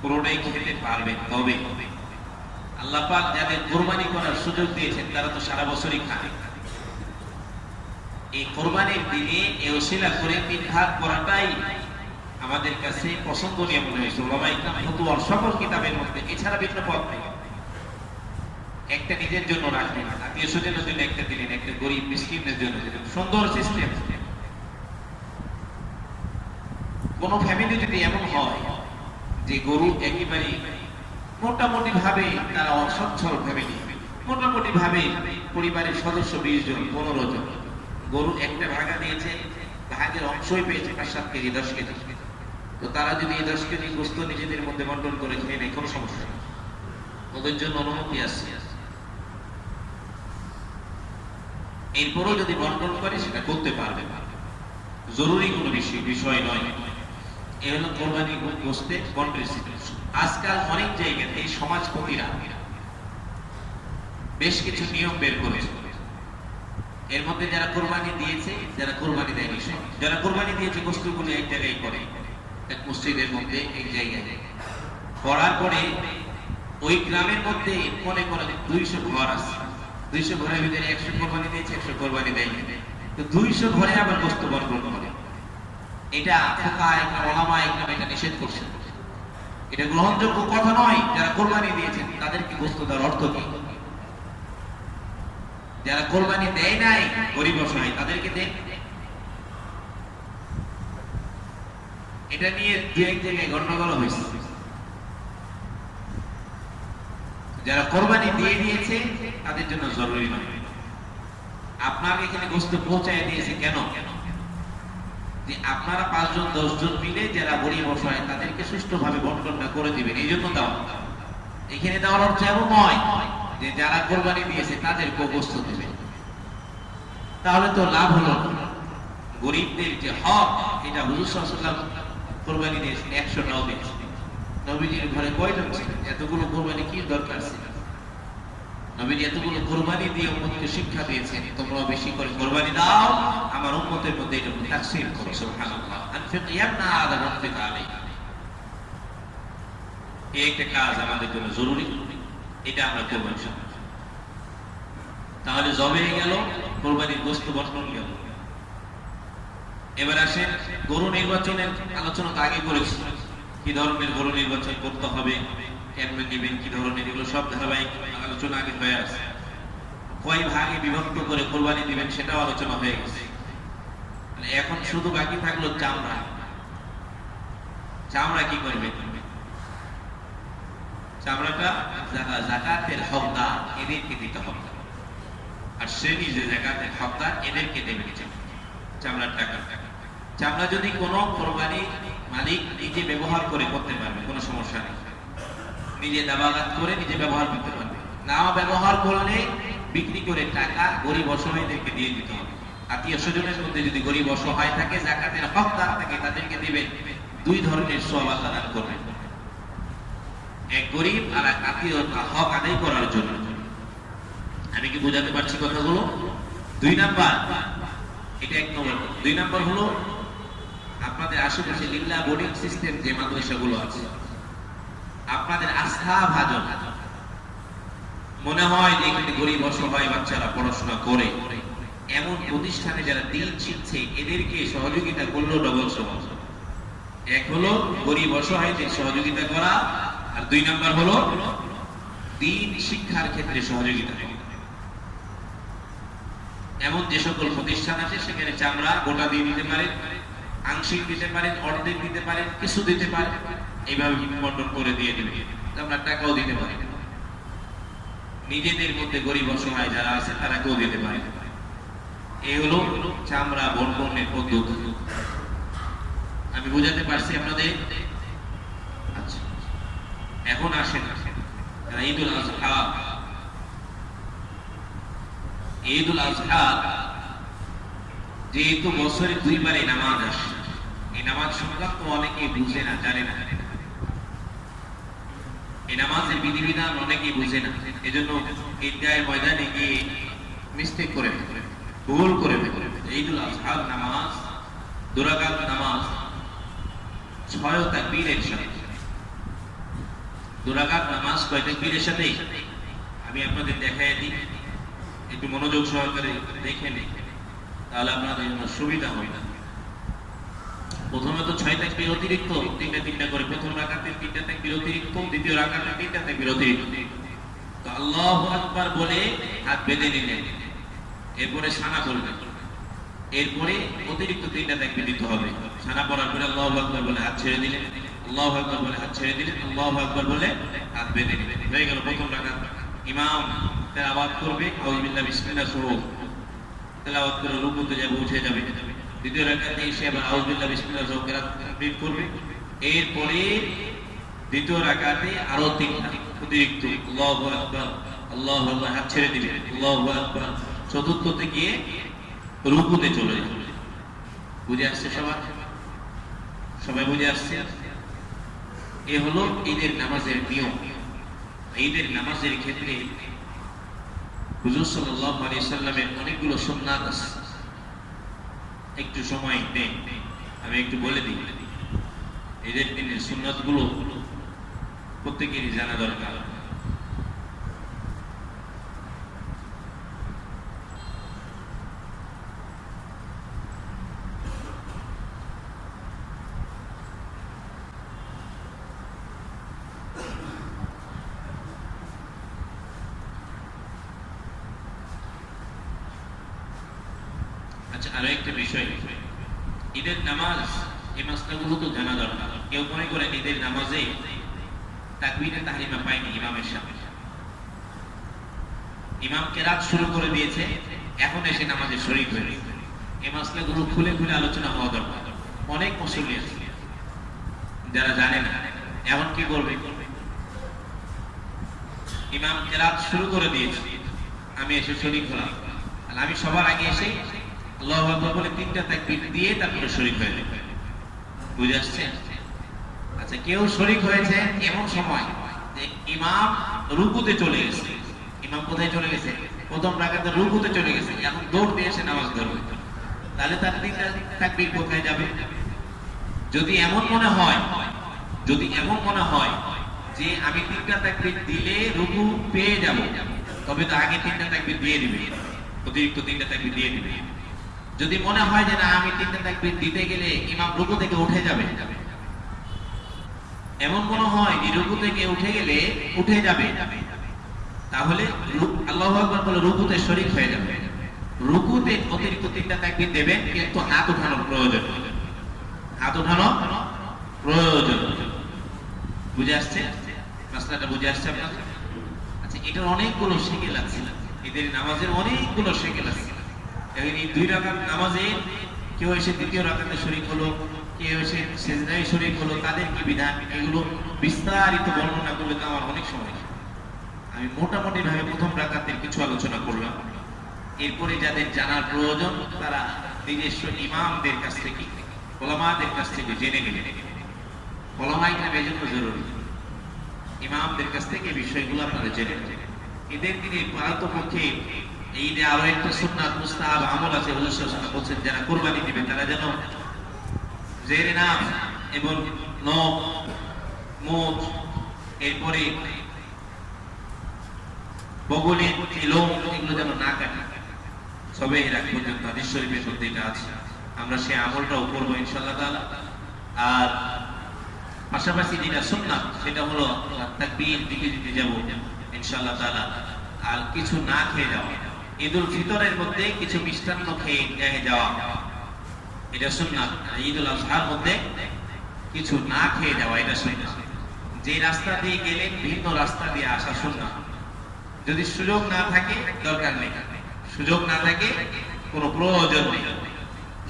Speaker 1: পুরোটাই খেতে পারবেন। তবে আল্লাহ পাক যাদের কোরবানি করার সুযোগ দিয়েছেন তারা তো সারা বছরই খায়। এই কোরবানির দিনে এই ওসিলা করে 3 ভাগ করাটাই আমাদের কাছে পছন্দনীয় মনে হয়েছে। ওলামা ইকরাম ফতোয়ার সকল কিতাবের মধ্যে এছাড়া ভিন্ন পথ নেই। একটা নিজের জন্য রাখলেন, আত্মীয় স্বজনের জন্য একটা দিলেন, একটা গরিব মিসকিনের জন্য দিলেন, সুন্দর সিস্টেম। কোন ফ্যামিলি যদি এমন হয় যে গরু একেবারে মোটামুটি ভাবে তারা অসচ্ছল ফ্যামিলি, মোটামুটি ভাবে পরিবারের সদস্য 20 জন 15 জন, গরু একটা ভাগা দিয়েছে, ভাগের অংশই পেয়েছে 5-7 কেজি 10 কেজি, তো তারা যদি এই 10 কেজি গোস্ত নিজেদের মধ্যে বন্টন করে খেয়ে নেয় কোনো সমস্যা নেই, ওদের জন্য অনুমতি আছে। এরপরও যদি বন্টন করে সেটা করতে পারবে, জরুরি কোনো বিষয় নয়। এ হলো কোরবানি গোস্তে বন্টের সিস্টেম। আজকাল অনেক জায়গাতে এই সমাজপতিরা বেশ কিছু নিয়ম বের করেছে। এর মধ্যে যারা কোরবানি দিয়েছে, যারা কোরবানি দেয়নি, যারা কোরবানি দিয়েছে গোস্তগুলো এক জায়গায় করে, এক মসজিদের মধ্যে এক জায়গায় করার পরে ওই গ্রামের মধ্যে মনে করে 200 ঘর আছে, 200 ঘরের ভিতরে 100 কোরবানি দিয়েছে, 100 কোরবানি দেয়নি, তো 200 ঘরে আবার গোস্ত বন্টন করে। এটা ফুকাহা ওলামা ইকরাম এটা নিষেধ করছে, এটা গ্রহণযোগ্য কথা নয়। যারা কোরবানি দিয়েছেন তাদেরকে গোস্ত দেওয়ার অর্থ কি? যারা কোরবানি দেয় নাই গরিব অসহায় তাদেরকে দেন। এটা নিয়ে 2-1 জায়গায় গন্ডগোল হয়েছে। যারা কোরবানি দিয়ে দিয়েছে তাদের জন্য জরুরি নয়। আপনাকে এখানে গোস্ত পৌঁছায় দিয়েছে কেন? যে আপনারা 5 জন 10 জন মিলে যারা গরিব অসহায় তাদেরকে সুষ্ঠুভাবে বন্টনটা করে দিবেন, এই জন্য দেওয়া। এখানে দেওয়ার অর্থ এমন নয় যে যারা কোরবানি দিয়েছে তাদেরকে গোস্ত দেবে, তাহলে তো লাভ হলো না। গরিবদের যে হক এটা হুজুর সাল্লাল্লাহু আলাইহি ওয়াসাল্লাম কোরবানি দিয়েছেন, 100টাও দিয়েছেন। নবীজির ঘরে কয়জন ছিলেন? এতগুলো কোরবানি কি দরকার ছিল? নবীজি এতগুলো কোরবানি দিয়ে উম্মতকে শিক্ষা দিয়েছেন, তোমরা বেশি করে কোরবানি দাও, আমার উম্মতের মধ্যে এটা তাকসীম করো। সুবহানাল্লাহ। আনফিক ইয়ামনা আলা রাব্বিকা আলাইহি, এই একটা কাজ আমাদের জন্য জরুরি, এটা আমরা করব ইনশাআল্লাহ। তাহলে জবে গেল, কোরবানির গোশত বন্টন গেল। এবার আসেন গরু নির্বাচনের আলোচনা তো আগে করেছি, কি ধরনের গরু নির্বাচন করতে হবে, কেমনে নেবেন, কি ধরনের, এগুলো সব ধারাবাহিক আলোচনা আগে হয়ে আছে। কয় ভাগে বিভক্ত করে কোরবানি দিবেন সেটাও আলোচনা হয়ে গেছে। এখন শুধু বাকি থাকলো চামড়া। চামড়া কি করবে? চামড়াটা যাকাতের হকদার এদেরকে দিতে হবে, আর শ্রেণী যে যাকাতের হকদার এদেরকে দেবে চামড়ার টাকা। চামড়া যদি কোনো কোরবানি মালিক নিজে ব্যবহার করে করতে পারবে, কোনো সমস্যা নেই, নিজে দাবাগাত করে নিজে ব্যবহার করতে পারবে। না ব্যবহার করলে বিক্রি করে টাকা গরিব অসহায়দেরকে দিয়ে দিতে হবে। আত্মীয় স্বজনের মধ্যে যদি গরিব অসহায় থাকে, যাকাতের হকদার থাকে, তাদেরকে দিবেন। 2 ধরনের সওয়াব আল্লাহ দান করবেন, এক গরিব আর এক আত্মীয়তা হক আদায় করার জন্য। আমি কি বোঝাতে পারছি কথাগুলো? 2 নাম্বার, এটা 1 নম্বর। 2 নাম্বার হলো আপনাদের আশেপাশে লিল্লাহ বোর্ডিং সিস্টেম যে মাদ্রাসাগুলো আছে, আপনাদের আস্থা ভাজন মনে হয় যে এখানে গরিব অসহায় বাচ্চারা পড়াশোনা করে, এমন প্রতিষ্ঠানে যারা দিন শিখছে এদেরকে সহযোগিতা করলেও ডবল সওয়াব। এক হলো গরিব অসহায়দের সহযোগিতা করা, আর 2 নাম্বার হলো দিন শিক্ষার ক্ষেত্রে সহযোগিতা করা। এমন যে সকল প্রতিষ্ঠান আছে সেখানে চামড়া গোটা দিয়ে দিতে পারেন, আংশিক দিতে পারেন, অর্ধেক দিতে পারেন, কিছু দিতে পারেন, এইভাবে বন্টন করে দিয়ে দিবেন। আমরা টাকাও দিতে পারি, নিজেদের মধ্যে গরিব অসহায় যারা আছে তারাকেও দিতে পারে। এই হলো চামড়া বন্টনের পদ্ধতি। আমি বুঝাতে পারছি আপনাদের? আচ্ছা, এখন আসেন ঈদুল আজহা। ঈদুল আজহা যেহেতু বছরে 2 বার এই নামাজ আসে, এই নামাজ সংক্রান্ত অনেকেই বুঝে না, জানে না। এই নামাজের বিধিবিধান অনেকেই বুঝে না, এজন্য ঈদগাহের ময়দানে গিয়ে মিস্টেক করে, ভুল করে। ঈদুল আজহার নামাজ 2 রাকাত নামাজ 6 তাকবীরের সাথে। 2 রাকাত নামাজ কয় তাকবীরের সাথে আমি আপনাদের দেখাই দিই, একটু মনোযোগ সহকারে দেখে নিন, তাহলে আপনাদের জন্য সুবিধা হবে। প্রথমে তো 6 তাকবীর অতিরিক্ত, তিনটা করে, প্রথম রাকাতে 3টা তাকবীর অতিরিক্ত, দ্বিতীয় রাকাতে 3টা তাকবীর অতিরিক্ত। তো আল্লাহু আকবার বলে হাত বেঁধে নিলেন, এরপরে সানা বলবেন, এরপরে অতিরিক্ত 3টা তাকবীর দিতে হবে। সানা পড়ার পরে আল্লাহু আকবার বলে হাত ছেড়ে দিলেন, আল্লাহু আকবার বলে হাত ছেড়ে দিলেন, আল্লাহু আকবার বলে হাত বেঁধে নিলেন। হয়ে গেল প্রথম রাকাত। ইমাম তেলাওয়াত করবে, আউযু বিল্লাহি বিসমিল্লাহ শুরু, তেলাওয়াত করে রুকুতে যাবে, উঠে যাবে। দ্বিতীয় রাকাতে এসে আবার আউযু বিল্লাহি বিসমিল্লাহ শুরু কেরাত কমপ্লিট করবে। এরপরে দ্বিতীয় রাকাতে আরো 3টা অতিরিক্ত, আল্লাহু আকবার, আল্লাহু আকবার, হাত ছেড়ে দিবে, আল্লাহু আকবার। চতুর্থতে গিয়ে রুকুতে চলে যাবে। বুঝে আসছে সবার? সবাই বুঝে আসছে? এ হলো ঈদের নামাজের নিয়ম। ঈদের নামাজের ক্ষেত্রে হুজুর সাল্লাল্লাহু আলাইহি সাল্লামের অনেকগুলো সুন্নাত আছে। একটু সময় দেন, আমি একটু বলে দিই। ঈদের দিনের সুন্নাতগুলো প্রত্যেকেরই জানা দরকার। আচ্ছা, আরো একটা বিষয়, ঈদের নামাজ, এই মাসলাগুলো তো জানা দরকার। কেউ মনে করেন ঈদের নামাজে তাকবীরে তাহরিমা পায়নি ইমামের সাথে, ইমাম কেরাত শুরু করে দিয়েছে, এখন এসে নামাজে শরীক হয়ে, এই মাসলাগুলো খুলে খুলে আলোচনা হওয়া দরকার। অনেক মুসল্লি আছে যারা জানে না, এমন কি করবে, ইমাম কেরাত শুরু করে দিয়েছে, আমি এসে শরীক হলাম, আর আমি সবার আগে এসে আল্লাহু আকবার বলে 3টা তাকবীর দিয়ে তারপরে শরীক হয়ে যাবে। বুঝে আসছে? আচ্ছা, কেউ শরীক হয়েছে এমন সময় যে ইমাম রুকুতে চলে গেছে, ইমাম কোথায় চলে গেছে, প্রথম রাকাতে রুকুতে চলে গেছে, এখন দৌড় দিয়ে এসে নামাজ ধরবে, তাহলে তার 3টা তাকবীর কোথায় যাবে? যদি এমন মনে হয় যে আমি 3টা তাকবীর দিলে রুকু পেয়ে যাব, তবে তো আগে 3টা তাকবীর দিয়ে দিবে, অতিরিক্ত 3টা তাকবীর দিয়ে দিবে। যদি মনে হয় যে না, আমি 3টা তাকবীর দিতে গেলে ইমাম রুকু থেকে উঠে যাবে, এমন মনে হয় যে রুকু থেকে উঠে গেলে উঠে যাবে, তাহলে আল্লাহু আকবার বলে রুকুতে শরীক হয়ে যাবে। রুকুতে অতিরিক্ত 3টা তাকবীর দেবেন, কিন্তু হাত উঠানোর প্রয়োজন, হাত উঠানো প্রয়োজন। বুঝে আসছে? মাসলাটা বুঝে আসছে আপনার? আচ্ছা, এটার অনেকগুলো শিকেল আছে, ঈদের নামাজের অনেকগুলো শিকেল আছে। এই 2 রাকাত নামাজে কেউ এসে দ্বিতীয় রাকাতে শরীক হলো, কেউ এসে সিজদায় শরীক হলো, তাদের কি বিধান, এগুলো বিস্তারিত বর্ণনা করলে তো আমার অনেক সময়। আমি মোটামুটি ভাবে প্রথম রাকাতের কিছু আলোচনা করলাম। এরপরে যাদের জানার প্রয়োজন তারা নিজস্ব ইমামদের কাছ থেকে, ওলামাদের কাছ থেকে জেনে নেবেন। ওলামাই কেরাম এজন্য জরুরি, ইমামদের কাছ থেকে বিষয়গুলো আপনারা জেনে নেবেন। ঈদের দিনে পারতপক্ষে ঈদে আরো একটা সুন্নাত মুস্তাহাব আমল আছে, হুজুর সাল্লাল্লাহু আলাইহি ওয়াসাল্লাম বলেছেন যারা কুরবানি দিবে তারা যেন জেরে নাম এবং নখ, মুখ, এরপরে বগলের লোম, এগুলো যেন না কাটে। সবে এর আগ পর্যন্ত হাদিস শরীফের মধ্যে এটা আছে, আমরা সেই আমলটাও করবো ইনশাআল্লাহ তাআলা। আর পাশাপাশি যেটা সুন্নাত সেটা হলো তাকবীর দিতে দিতে যাব ইনশাআল্লাহ তাআলা, আর কিছু না খেয়ে যাওয়া। ঈদুল ফিতরের মধ্যে কিছু মিষ্টান্ন খেয়ে যাওয়া, এটা সুন্নাত। ঈদুল আজহার মধ্যে কিছু না খেয়ে যাওয়া, এটা সুন্নাত। যে রাস্তা দিয়ে গেলেন ভিন্ন রাস্তা দিয়ে আসা সুন্নাত। যদি সুযোগ না থাকে দরকার নেই, সুযোগ না থাকে কোনো প্রয়োজন নেই,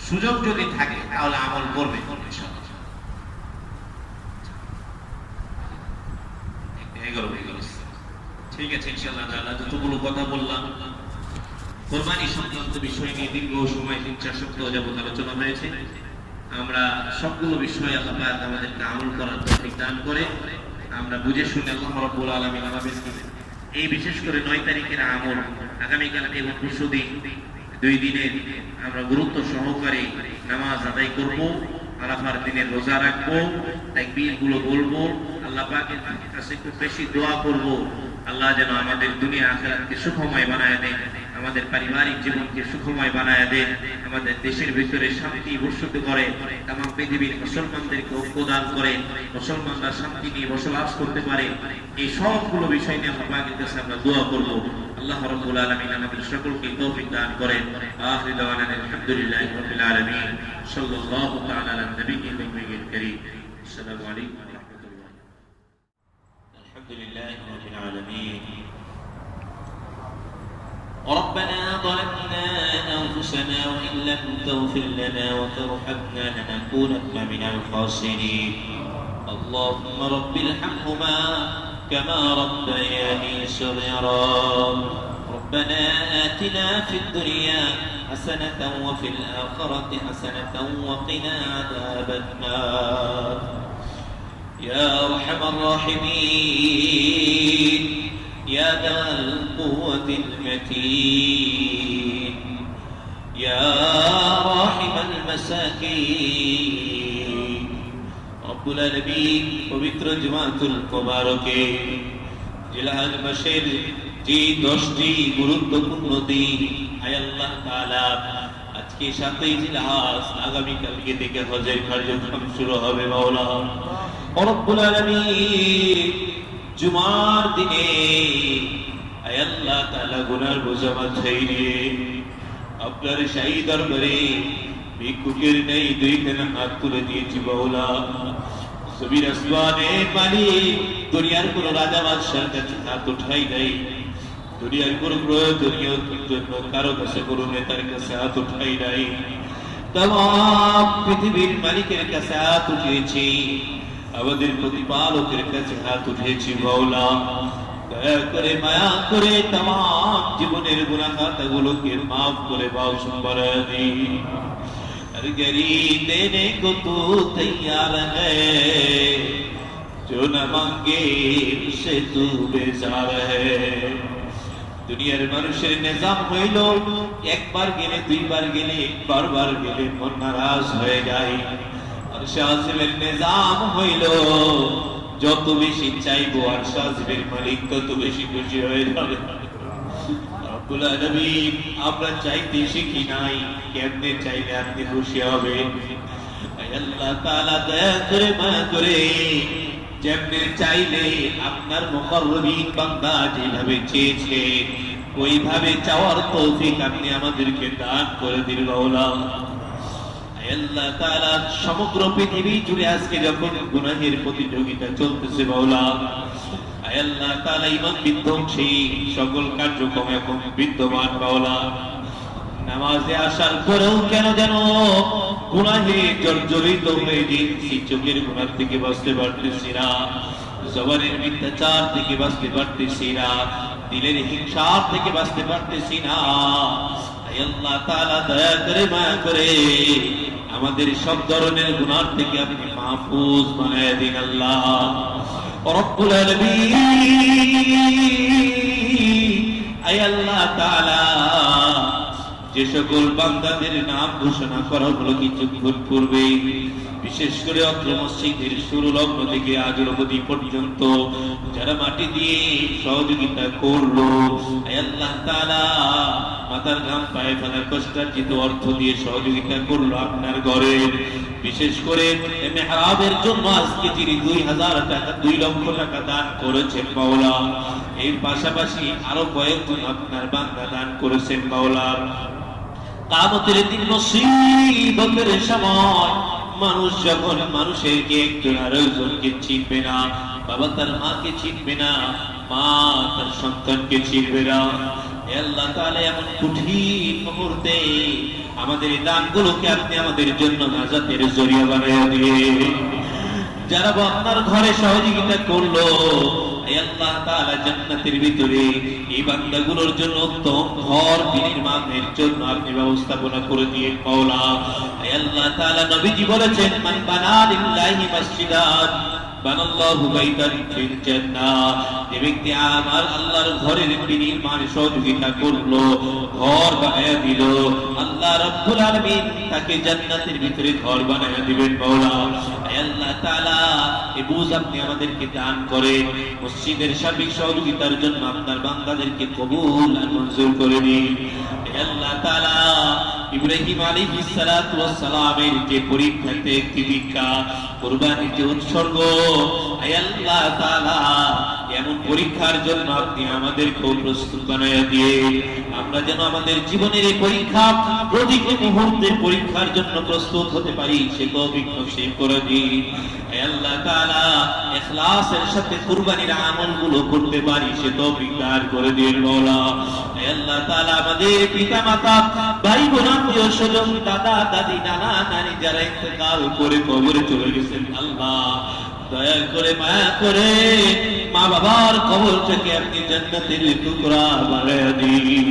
Speaker 1: সুযোগ যদি থাকে তাহলে আমল করবে। ঠিক আছে, ইনশাআল্লাহ তাআলা যতগুলো কথা বললাম কোরবানি সংক্রান্ত বিষয় নিয়ে দীর্ঘ সময় 3-4 সপ্তাহ যাবত আলোচনা হয়েছে। আমরা সবগুলো বিষয় আল্লাহ পাক আমাদেরকে আমল করার তৌফিক দান করে আমরা বুঝে শুনে আল্লাহ রাব্বুল আলামিন আমাদেরকে এই বিশেষ করে 9 তারিখের আমল আগামীকালকে এবং পরশুদিন দুই দিনের আমরা গুরুত্ব সহকারে নামাজ আদায় করব, আরাফার দিনে রোজা রাখবো, তাকবীর গুলো বলবো, আল্লাহ পাকের কাছে খুব বেশি দোয়া করব, আল্লাহ যেন আমাদের দুনিয়া আখিরাতকে সুখময় বানায় দেন, আমাদের পারিবারিক জীবনকে সুখময় বানায় দেন, আমাদের দেশের ভিতরে শান্তি বর্ষিত করে, তাম পৃথিবীর মুসলমানদেরকে ঐক্য দান করে, মুসলমানরা শান্তি নিয়ে বসবাস করতে পারে। এই সবগুলো বিষয় নিয়ে আল্লাহ পাকের কাছে আমরা দোয়া করব। আল্লাহ রাব্বুল আলামিন আমাদের সকলকে তৌফিক দান করেন। আখির দাওয়ানা আলহামদুলিল্লাহি রাব্বিল আলামিন। সাল্লাল্লাহু তাআলা আলা নবিয়্যিল কারীম। আসসালামু আলাইকুম ওয়া রাহমাতুল্লাহ। আলহামদুলিল্লাহি রাব্বিল আলামিন। ربنا ظلمنا أنفسنا وإن لم تغفر لنا وترحمنا لنكونن من الخاسرين. اللهم رب ارحمهما كما ربياني صغيرا. ربنا آتنا في الدنيا حسنة وفي الآخرة حسنة وقنا عذاب النار. يا أرحم الراحمين يا ذا القوة المتين يا راحم المساكين. رب العالمين পবিত্র জুমাতুল মুবারকে জিলহজ মাসের যে 10টি গুরুত্বপূর্ণ দিন, আয় আল্লাহ তাআলা আজকে 7ই জিলহজ, আগামী কালকে থেকে হজের কার্যক্রম শুরু হবে। মাওলা রব্বুল আলামিন জুমার দিনে আয় আল্লাহ তাআলা গুনার বোঝা মাথায় নিয়ে আপনার শাহী দরবারে ভিক্ষুকের নেই দুইখানা হাত তুলে দিয়েছি। মাওলা জমির আসমানের মালিক, দুনিয়ার কোন রাজা বাদশার কাছে হাত উঠাই নাই, দুনিয়ার কোন প্রয়োজনীয় জন্য কারো কাছে কোন নেতার কাছে হাত উঠাই নাই, তামাম পৃথিবীর মালিকের কাছে হাত উঠিয়েছি, আমাদের প্রতিপালকের কাছে হাত উঠেছি। মাওলা দয়া করে মায়া করে তামাম জীবনের গুনাহ খাতাগুলোকে মাফ করে বাউসুম বানায় দিন। हर गरी देने को तू तैयार है, जो न मांगे उससे तू बेजार है। দুনিয়ার মানুষের নিজাম হইল একবার গেলে দুইবার গেলে বারবার গেলে মন নারাজ হয়ে যায়, আর শাহজিবের নিজাম হইল যত বেশি চাইবো আর শাহজিবের মালিক তত বেশি খুশি হয়ে যাবে। রব্বুল আলামিন আমরা চাইতে শিখি নাই, কেমনে চাইলে আপনি খুশি হবে। আল্লাহ তাআলা দয়া করে মায়া করে যেমনে চাইলে আপনার মুকাররবিন বান্দা যেভাবে চেয়েছে ওইভাবে চাওয়ার তৌফিক আপনি আমাদেরকে দান করে দিন। মাওলা আল্লাহ তাআলা সমগ্র পৃথিবী জুড়ে আজকে যখন গুনাহের প্রতিযোগিতা চলতেছে, মাওলা আল্লাহ তাআলা ঈমান বিধ্বংসী সকল কার্যক্রম এখন বিদ্যমান। মাওলা নামাজে আসার পরেও কেন যেন গুনাহে জর্জরিত হয়ে যাচ্ছি, চোখের গুনাহ থেকে বাঁচতে পারতেছি না, জবানের মিথ্যাচার থেকে বাঁচতে পারতেছি না, দিলের হিংসার থেকে বাঁচতে পারতেছি না। আল্লাহ তাআলা দয়া করে মায়া করে আমাদের সব ধরনের গুনাহ থেকে আপনি মাহফুজ বানায় দিন। আল্লাহ রব্বুল আলামিন আয় আল্লাহ তাআলা যে সকল বান্দাদের নাম ঘোষণা করা হলো কিছুক্ষণ পূর্বে, বিশেষ করে অত্র মসজিদের শুরু লগ্ন থেকে আজ অবধি পর্যন্ত যারা মাটি দিয়ে সহযোগিতা করলো, আয় আল্লাহ তাআলা মাথার ঘাম পায়ে ফেলার কষ্টার্জিত অর্থ দিয়ে সহযোগিতা করলো আপনার ঘরের, বিশেষ করে মেহরাবের জন্য আজকে যিনি 2000 টাকা 2 লক্ষ টাকা দান করেছেন মাওলা, এর পাশাপাশি আরো কয়েকজন আপনার বান্দা দান করেছেন। মাওলা কিয়ামতের দিন মুসিবতের সময় মানুষ যখন মানুষেরকে একজন আরেকজনকে চিনবে না, বাবা তার মাকে চিনবে না, মা তার সন্তানকে চিনবে না, আল্লাহ তাআলা এমন কঠিন মুহূর্তে আমাদের এই দানগুলোকে আপনি আমাদের জন্য নাজাতের জরিয়া বানিয়ে দিন। যারা আপনার ঘরে সহযোগিতা করলো, আল্লাহ তাআলা জান্নাতের ভিতরে এই বান্দাগুলোর জন্য উত্তম ঘর নির্মাণের জন্য আপনি ব্যবস্থাপনা করে দিয়ে মাওলা। আল্লাহ তাআলা নবীজি বলেছেন, মান বানা লিল্লাহি মসজিদান বানাল্লাহু বাইতান ফিল জান্নাহ, যে ব্যক্তি আমার আল্লাহর ঘরের নির্মাণে সহযোগিতা করলো, ঘর বানায়া দিল, আল্লাহ রাব্বুল আলামিন তাকে জান্নাতের ভিতরে ঘর বানায়া দিবেন মাওলা। হে আল্লাহ তাআলা, এই বুঝ আপনি আমাদেরকে দান করেন, মসজিদের সার্বিক সহযোগিতার জন্য আপনার বান্দাদেরকে কবুল আর মঞ্জুর করে দিন। হে আল্লাহ তাআলা, ইব্রাহিম আলাইহিস সালাতু ওয়াস সালামের যে পরীক্ষাতে একটি ভিক্ষা, কুরবানির যে উৎসর্গ, হে আল্লাহ তাআলা, এমন পরীক্ষার জন্য আপনি আমাদেরকেও প্রস্তুত বানায়া দিয়ে আমরা যেন আমাদের জীবনের এই পরীক্ষা, প্রতিটি মুহূর্তের পরীক্ষার জন্য প্রস্তুত হতে পারি, সে তৌফিক নসিব করে দিন। হে আল্লাহ তাআলা, ইখলাসের সাথে কুরবানির আমলগুলো করতে পারি, সে তৌফিক দান করে দিন মাওলা। হে আল্লাহ তাআলা, আমাদের পিতামাতা, ভাই বোন, আত্মীয় স্বজন, দাদা দাদি, নানা নানি যারা ইন্তেকাল করে কবরে চলে গেছেন, আল্লাহ দয়া করে মায়া করে মা বাবার কবর থেকে আপনি জান্নাতের টুকরা বানায়া দিন।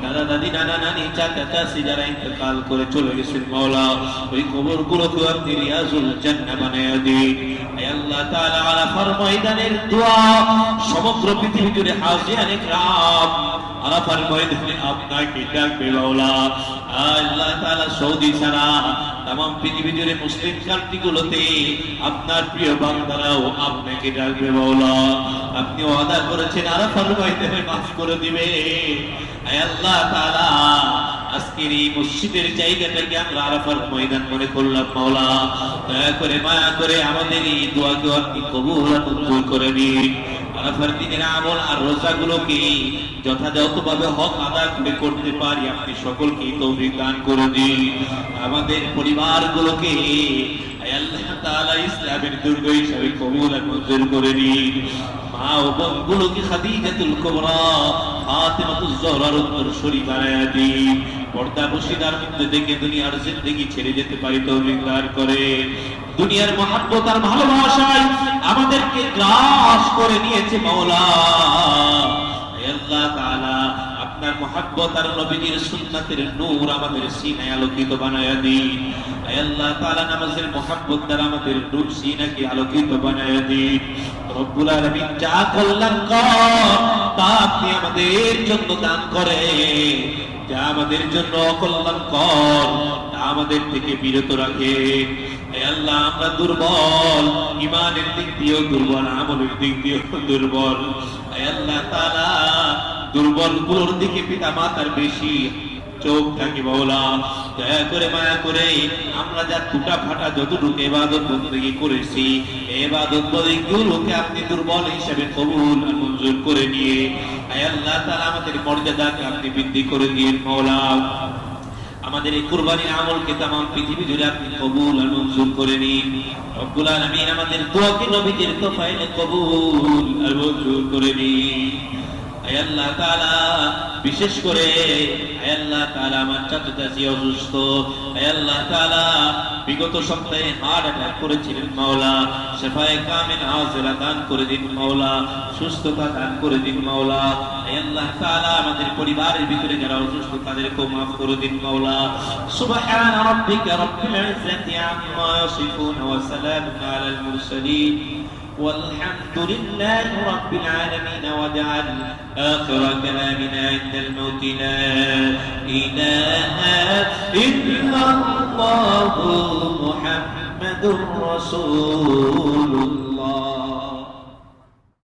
Speaker 1: দাদা দাদি, নানা নানি, চাচা চাচি যারা ইন্তেকাল করে চলে গেছেন মাওলা, ওই কবরগুলোকে আপনি রিয়াজুল জান্নাহ বানায়া দিন। হে আল্লাহ তাআলা, আরাফার ময়দানের দোয়া সমগ্র পৃথিবী জুড়ে হাজিরান ইকরাম আরাফার ময়দানে আপনাকে ডাকবে মাওলা। আল্লাহ তাআলা, সৌদি ছাড়া तमाम পৃথিবী জুড়ে মুসলিম কান্ট্রিগুলোতে আপনার প্রিয় বান্দারাও আপনাকে ডাকবে মাওলা। আপনি ওয়াদা করেছেন আরাফার ময়দানে মাফ করে দিবে। হে আল্লাহ তাআলা, আজকের এই মসজিদের জায়গাটাকে আমরা আরাফার ময়দান মনে করলাম মাওলা। দয়া করে মায়া করে আমাদের এই দোয়াকে আপনি কবুল আর মঞ্জুর করে নিন। আরাফার দিনের আমল আর রোজাগুলোকে যথাযথভাবে হক আদায় করে করতে পারি, আপনি সকলকে তৌফিক দান করে দিন। আমাদের পরিবারগুলোকে আল্লাহ তাআলা ইসলামের দুর্গ হিসেবে কবুল আর মঞ্জুর করে নিন। মা ও বোনগুলোকে খাদিজাতুল কুবরা, ফাতিমাতুজ জহরার উত্তরসূরি বানায়া দিন। পর্দা বশিদার মধ্যে থেকে দুনিয়ার জিন্দেগি ছেড়ে যেতে পারি তৌফিক দান করে। দুনিয়ার মহব্বত আর ভালোবাসায় আমাদেরকে গ্রাস করে নিয়েছে মাওলা। হে আল্লাহ তাআলা, আপনার মহব্বত আর নবীজির সুন্নাতের নূর আমাদের সিনায় আলোকিত বানায়া দিন। হে আল্লাহ তাআলা, নামাজের মহব্বত দ্বারা আমাদের নূর সিনাকে আলোকিত বানায়া দিন। রব্বুল আলামিন, যা কল্যাণকর তা আপনি আমাদের জন্য দান করেন, যা আমাদের জন্য অকল্যাণকর তা আমাদের থেকে বিরত রাখেন। হে আল্লাহ, আমরা দুর্বল, ঈমানের দিক দিয়েও দুর্বল, আমলের দিক দিয়েও দুর্বল। হে আল্লাহ তাআলা, দুর্বল গুলোর দিকে পিতা মাতার বেশি চোখ থাকে মাওলা। দয়া করে মায়া করে আমরা যা টুটা ফাটা যতটুকু ইবাদত বندگی করেছি, এই ইবাদত বندگিগুলোকে আপনি দুর্বল হিসেবে কবুল আর মঞ্জুর করে নিয়ে হে আল্লাহ তাআলা আমাদের মর্যাদাকে আপনি বৃদ্ধি করে দিন মাওলা। আমাদের এই কুরবানির আমলকে तमाम পৃথিবী জুড়ে আপনি কবুল আর মঞ্জুর করে নিন। রব্বুল আলামিন, আমাদের দোয়াকে নবীজির তোফাইলে কবুল আর মঞ্জুর করে নিন। হে আল্লাহ তাআলা, বিশেষ করে হে আল্লাহ তাআলা, আমার চাচা চাচি অসুস্থ, হে আল্লাহ তাআলা, বিগত সপ্তাহে হার্ট অ্যাটাক করেছিলেন মাওলা, শিফায়ে কামিল আজরা দান করে দিন মাওলা, সুস্থতা দান করে দিন মাওলা। হে আল্লাহ তাআলা, আমাদের পরিবারের ভিতরে যারা অসুস্থ তাদেরকেও মাফ করে দিন মাওলা। সুবহান রাব্বিকা রাব্বিল ইজ্জাতি আম্মা ইয়াসিফুন ওয়া সালামুন আলাল মুরসালিন والحمد لله رب العالمين. واجعل آخر كلامنا عند الموت لا إله إلا الله محمد رسول الله.